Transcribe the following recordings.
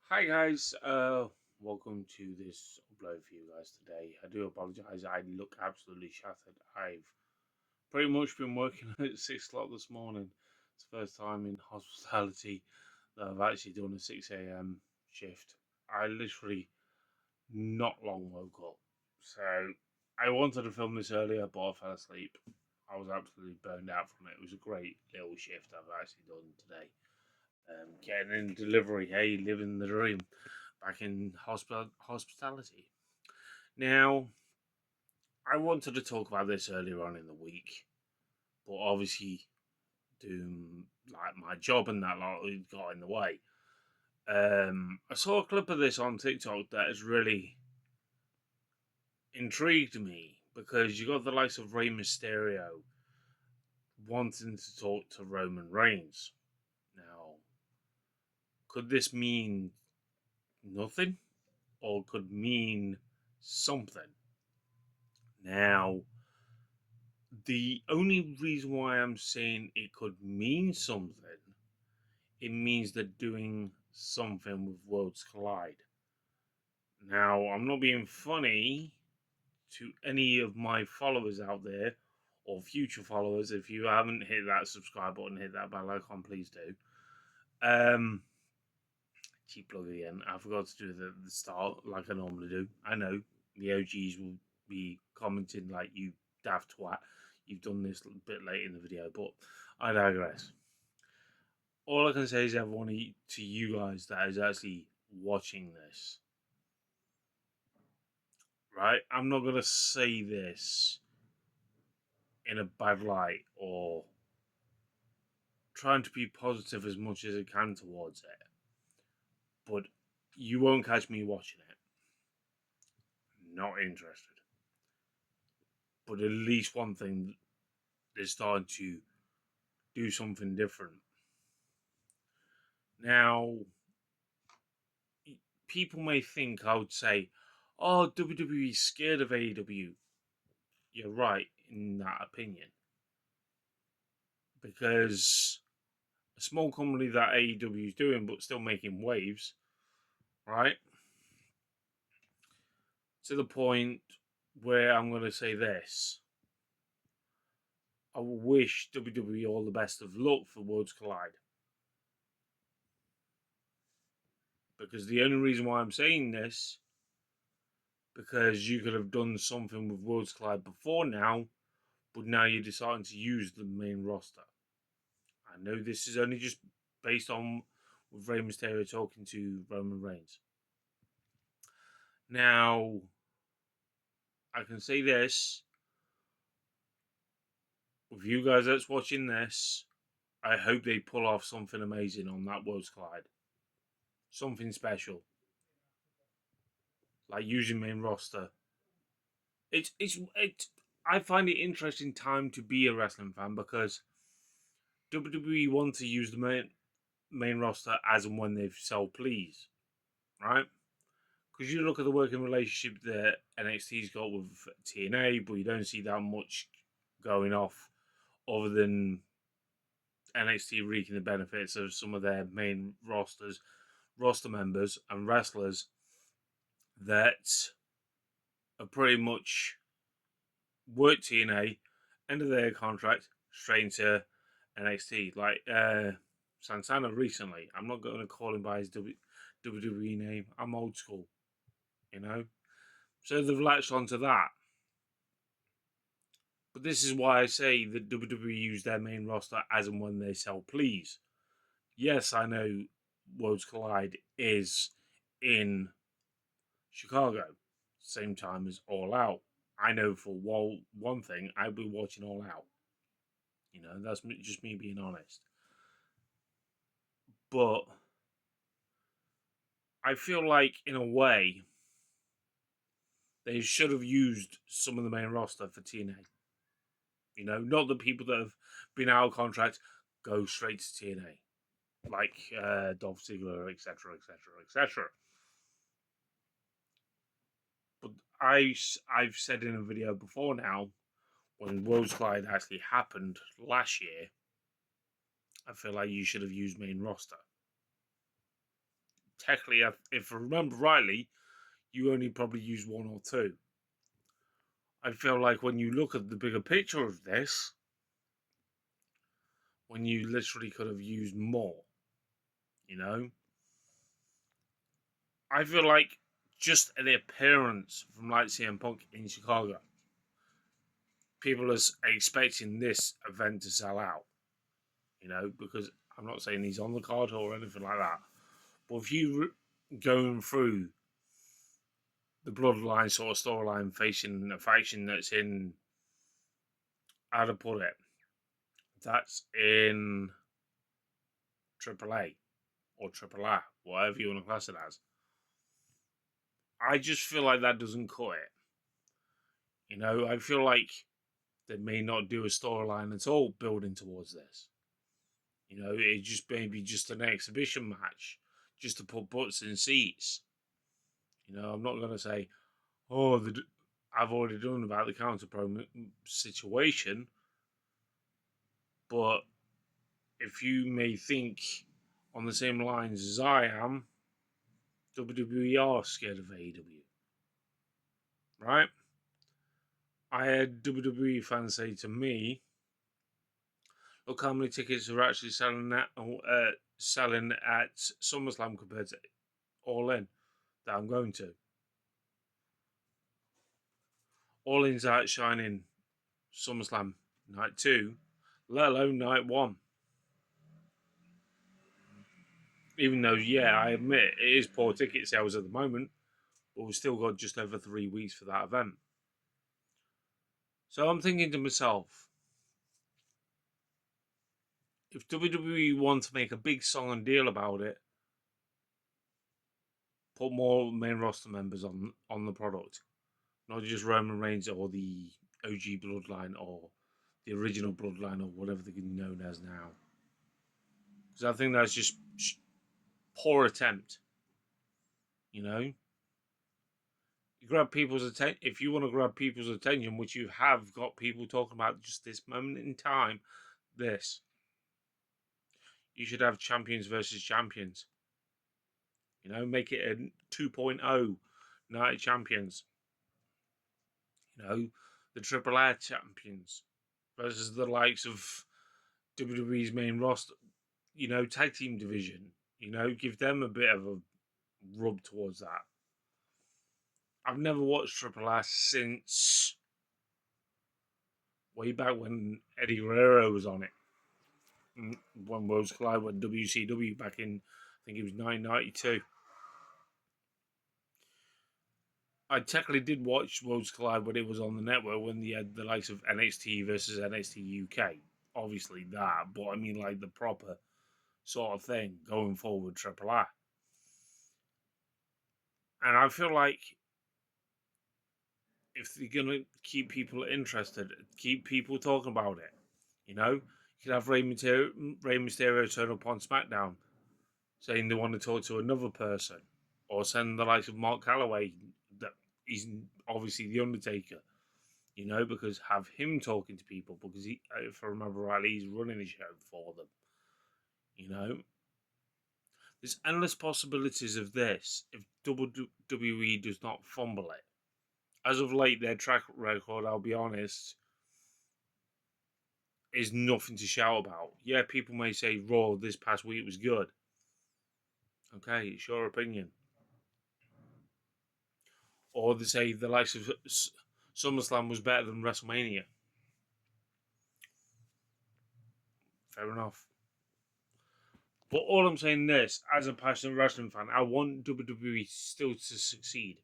Hi guys, welcome to this upload for you guys today. I do apologize, I look absolutely shattered. I've pretty much been working at 6 o'clock this morning. It's the first time in hospitality that I've actually done a 6 a.m. shift. I literally not long woke up. So I wanted to film this earlier, but I fell asleep. I was absolutely burned out from it. It was a great little shift I've actually done today. Getting in delivery, hey, living the dream back in hospitality. Now, I wanted to talk about this earlier on in the week, but obviously, doing like my job and that lot got in the way. I saw a clip of this on TikTok that has really intrigued me because you got the likes of Rey Mysterio wanting to talk to Roman Reigns. Now, could this mean nothing or could mean something? Now, the only reason why I'm saying it could mean something, it means they're doing something with Worlds Collide. Now, I'm not being funny to any of my followers out there or future followers. If you haven't hit that subscribe button, hit that bell icon, please do. Um, Cheap plug again. I forgot to do the start like I normally do. I know the OGs will be commenting like you daft twat. You've done this a bit late in the video, but I digress. All I can say is everyone to you guys that is actually watching this, right? I'm not gonna say this in a bad light or trying to be positive as much as I can towards it, but you won't catch me watching it. Not interested. But at least one thing is starting to do something different. Now, people may think I would say, oh, WWE's scared of AEW. You're right in that opinion. Because a small company that AEW is doing, but still making waves, right? To the point where I'm going to say this. I wish WWE all the best of luck for Worlds Collide. Because the only reason why I'm saying this, because you could have done something with Worlds Collide before now, but now you're deciding to use the main roster. I know this is only just based on with Rey Mysterio talking to Roman Reigns. Now, I can say this with you guys that's watching this, I hope they pull off something amazing on that Worlds Collide. Something special. Like using main roster. It's I find it interesting time to be a wrestling fan because WWE want to use the main roster as and when they so please, right? Because you look at the working relationship that NXT's got with TNA, but you don't see that much going off other than NXT reaping the benefits of some of their main roster members and wrestlers that are pretty much work TNA, end of their contract, straight into NXT. Like Santana recently. I'm not going to call him by his WWE name. I'm old school, you know? So they've latched onto that. But this is why I say that WWE use their main roster as and when they sell please. Yes, I know Worlds Collide is in Chicago, same time as All Out. I know for one thing, I'll be watching All Out. You know, that's just me being honest. But I feel like, in a way, they should have used some of the main roster for TNA. You know, not the people that have been out of contract go straight to TNA, like Dolph Ziggler, etc., etc., etc. But I've said in a video before now, when Worlds Collide actually happened last year, I feel like you should have used main roster. technically, if I remember rightly, you only probably use one or two. I feel like when you look at the bigger picture of this, when you literally could have used more, you know, I feel like just an appearance from like CM Punk in Chicago, people are expecting this event to sell out, you know, because I'm not saying he's on the card or anything like that, but if you going through the bloodline sort of storyline facing a faction that's in, how to put it, that's in AAA or AAA, whatever you want to class it as. I just feel like that doesn't cut it. You know, I feel like they may not do a storyline at all building towards this. You know, it just maybe just an exhibition match just to put butts in seats. You know, I'm not going to say, oh, I've already done about the counter pro situation, but if you may think on the same lines as I am, WWE are scared of AEW, right? I had WWE fans say to me, look how many tickets are actually selling at SummerSlam compared to All In that I'm going to. All In's outshining SummerSlam night 2, let alone night 1. Even though, yeah, I admit it is poor ticket sales at the moment, but we've still got just over 3 weeks for that event. So I'm thinking to myself, if WWE want to make a big song and deal about it, put more main roster members on the product, not just Roman Reigns or the OG Bloodline or the original Bloodline or whatever they're known as now. Because I think that's just poor attempt. You know, you grab people's attention. If you want to grab people's attention, which you have got people talking about just this moment in time, this, you should have champions versus champions. You know, make it a 2.0 Night Champions. You know, the AAA champions versus the likes of WWE's main roster, you know, tag team division. You know, give them a bit of a rub towards that. I've never watched AAA since way back when Eddie Guerrero was on it. When Worlds Collide went WCW back in, I think it was 1992. I technically did watch Worlds Collide when it was on the network when they had the likes of NXT versus NXT UK. Obviously that, but I mean like the proper sort of thing going forward AAA. And I feel like if they're going to keep people interested, keep people talking about it, you know, you could have Rey Mysterio turn up on SmackDown saying they want to talk to another person, or send the likes of Mark Calloway, that he's obviously the Undertaker, you know, because have him talking to people because he, if I remember rightly, he's running the show for them, you know. There's endless possibilities of this if WWE does not fumble it. As of late, their track record, I'll be honest, is nothing to shout about. Yeah, people may say Raw this past week was good. Okay, it's your opinion. Or they say the likes of SummerSlam was better than WrestleMania. Fair enough. But all I'm saying this, as a passionate wrestling fan, I want WWE still to succeed,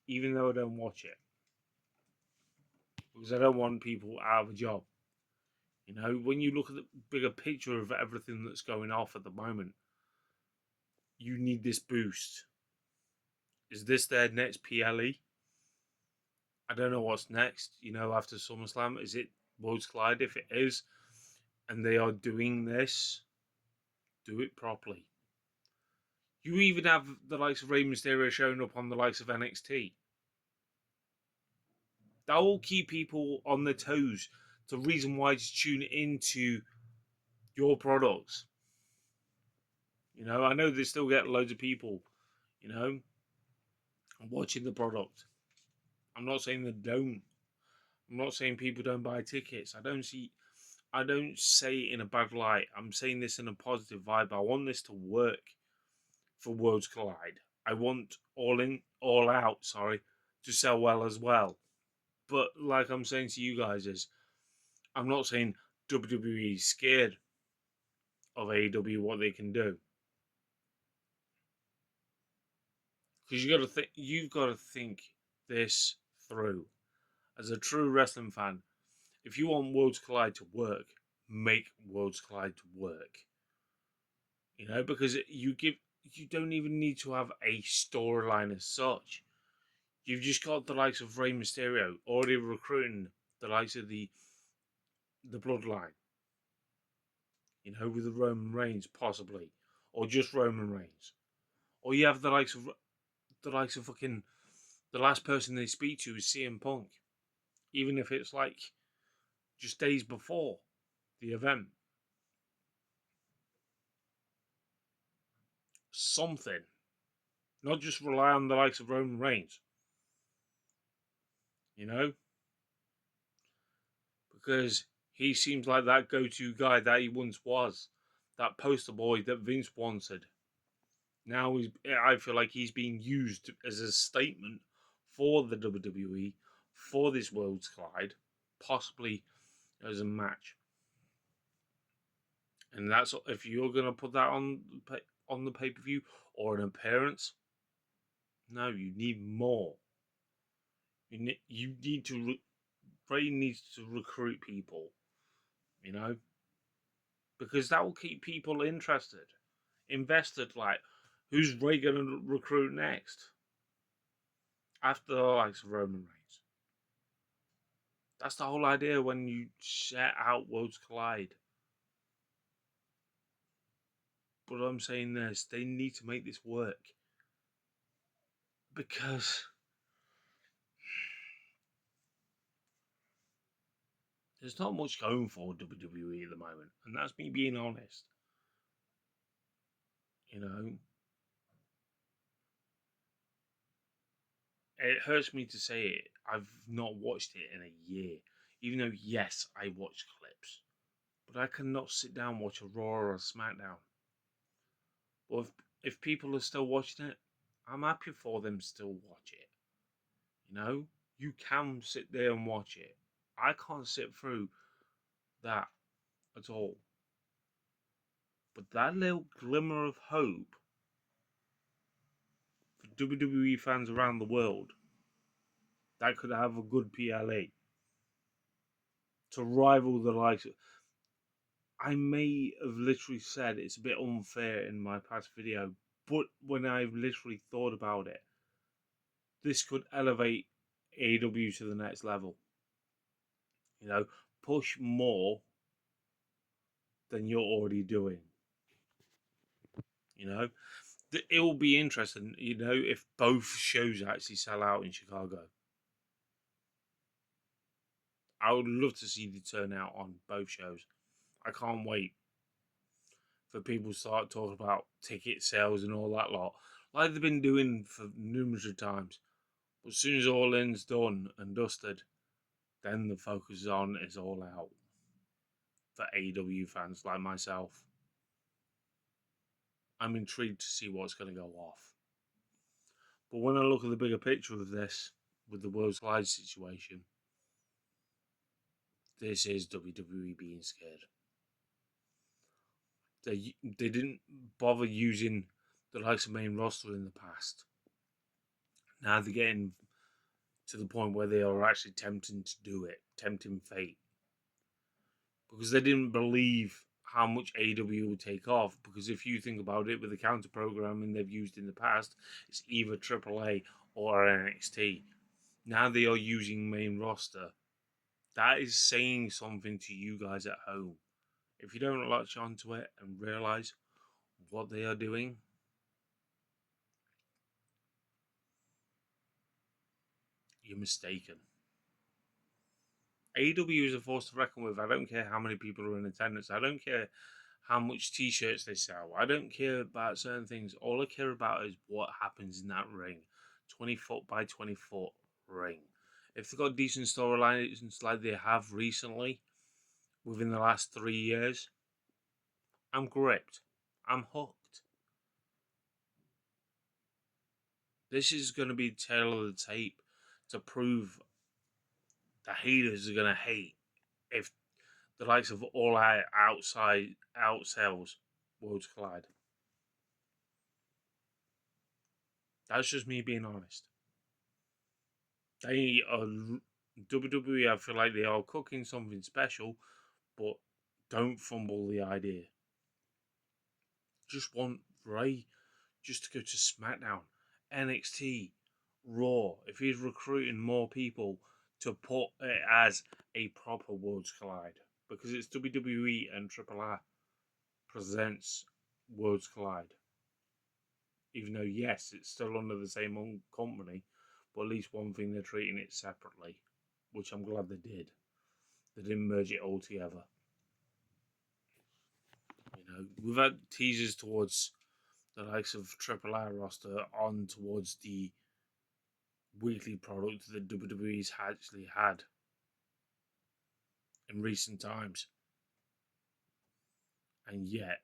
even though I don't watch it. Because I don't want people out of a job. You know, when you look at the bigger picture of everything that's going off at the moment, you need this boost. Is this their next PLE? I don't know what's next, you know, after SummerSlam. Is it Worlds Collide? If it is, and they are doing this, do it properly. You even have the likes of Rey Mysterio showing up on the likes of NXT. That will keep people on their toes. It's a reason why to tune into your products. You know, I know they still get loads of people You know, watching the product. I'm not saying they don't. I'm not saying people don't buy tickets. I don't say it in a bad light. I'm saying this in a positive vibe. I want this to work for Worlds Collide. I want all out, to sell well as well. But like I'm saying to you guys is, I'm not saying WWE is scared of AEW what they can do. Because you've got to think this through. As a true wrestling fan, if you want Worlds Collide to work, make Worlds Collide to work. You know, because you don't even need to have a storyline as such. You've just got the likes of Rey Mysterio already recruiting the likes of the bloodline. You know, with the Roman Reigns possibly, or just Roman Reigns, or you have the likes of fucking the last person they speak to is CM Punk, even if it's like just days before the event. Something, not just rely on the likes of Roman Reigns. You know, because he seems like that go-to guy that he once was, that poster boy that Vince wanted. Now I feel like he's being used as a statement for the WWE for this Worlds Collide, possibly as a match. And that's if you're going to put that on the pay-per-view or an appearance. No, you need more. You need to Ray needs to recruit people, you know, because that will keep people interested, invested. Like, who's Ray going to recruit next after the likes of Roman Reigns? That's the whole idea when you set out Worlds Collide. But I'm saying this, they need to make this work because there's not much going for WWE at the moment, and that's me being honest. You know, it hurts me to say it. I've not watched it in a year, even though yes, I watch clips, but I cannot sit down and watch a Raw or a SmackDown. Well, if people are still watching it, I'm happy for them to still watch it. You know, you can sit there and watch it. I can't sit through that at all. But that little glimmer of hope for WWE fans around the world that could have a good PLA to rival the likes of. I may have literally said it's a bit unfair in my past video, but when I've literally thought about it, this could elevate AEW to the next level. You know, push more than you're already doing. You know, it will be interesting, you know, if both shows actually sell out in Chicago. I would love to see the turnout on both shows. I can't wait for people to start talking about ticket sales and all that lot, like they've been doing for numerous of times. But as soon as all in's done and dusted, then the focus is all out for AEW fans like myself. I'm intrigued to see what's going to go off. But when I look at the bigger picture of this, with the World Slide situation, this is WWE being scared. They didn't bother using the likes of main roster in the past. Now they're getting to the point where they are actually tempting to do it, tempting fate. Because they didn't believe how much AEW would take off. Because if you think about it, with the counter programming they've used in the past, it's either AAA or NXT. Now they are using main roster. That is saying something to you guys at home. If you don't latch onto it and realize what they are doing, you're mistaken. AEW is a force to reckon with. I don't care how many people are in attendance. I don't care how much t-shirts they sell. I don't care about certain things. All I care about is what happens in that ring. 20 foot by 20 foot ring. If they've got decent storylines like they have recently, within the last 3 years, I'm gripped. I'm hooked. This is going to be the tail of the tape to prove the haters are going to hate if the likes of All Out outsells Worlds Collide. That's just me being honest. They are WWE. I feel like they are cooking something special, but don't fumble the idea. Just want Rey just to go to SmackDown, NXT, Raw. If he's recruiting more people to put it as a proper Worlds Collide, because it's WWE and AAA presents Worlds Collide. Even though, yes, it's still under the same company, but at least one thing they're treating it separately, which I'm glad they did. They didn't merge it all together. You know, we've had teasers towards the likes of AAA roster on towards the weekly product that WWE's actually had in recent times. And yet,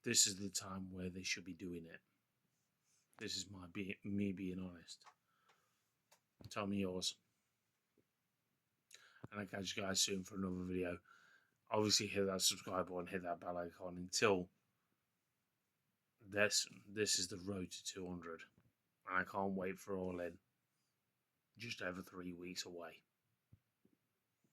this is the time where they should be doing it. This is me being honest. Tell me yours. And I'll catch you guys soon for another video. Obviously, hit that subscribe button, hit that bell icon until this is the road to 200. And I can't wait for All In. Just over 3 weeks away.